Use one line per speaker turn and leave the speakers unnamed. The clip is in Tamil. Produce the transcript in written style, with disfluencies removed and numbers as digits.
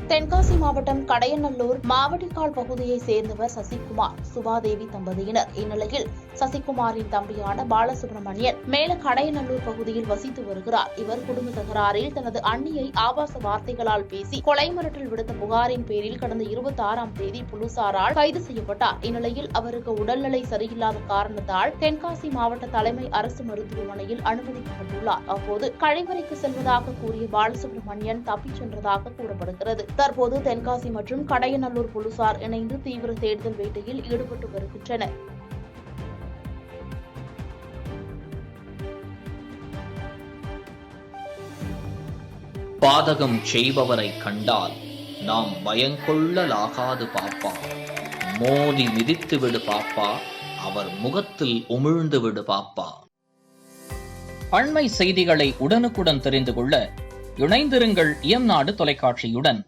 தென்காசி மாவட்டம் கடையநல்லூர் மாவடிக்கால் பகுதியைச் சேர்ந்தவர் சசிகுமார், சுபாதேவி தம்பதியினர். இந்நிலையில் சசிகுமாரின் தம்பியான பாலசுப்ரமணியன் மேல கடையநல்லூர் பகுதியில் வசித்து வருகிறார். இவர் குடும்ப தகராறில் தனது அண்ணியை ஆபாச வார்த்தைகளால் பேசி கொலை மிரட்டல் விடுத்த புகாரின் பேரில் கடந்த 26ஆம் தேதி போலீசாரால் கைது செய்யப்பட்டார். இந்நிலையில் அவருக்கு உடல்நிலை சரியில்லாத காரணத்தால் தென்காசி மாவட்ட தலைமை அரசு மருத்துவமனையில் அனுமதிக்கப்பட்டுள்ளார். அப்போது கழிவறைக்கு செல்வதாக கூறிய பாலசுப்ரமணியன் தப்பிச் சென்றதாக கூறப்படுகிறது. தற்போது தென்காசி மற்றும் கடையநல்லூர் போலீசார் இணைந்து தீவிர தேடுதல் வேட்டையில் ஈடுபட்டு வருகின்றனர்.
பாதகம் செய்பவரை கண்டால் நாம் பயங்கொள்ளலாகாது பாப்பா, மோதி மிதித்து விடு பாப்பா, அவர் முகத்தில் உமிழ்ந்து விடு பாப்பா. அண்மை செய்திகளை உடனுக்குடன் தெரிந்து கொள்ள இணைந்திருங்கள் இயம்நாடு தொலைக்காட்சியுடன்.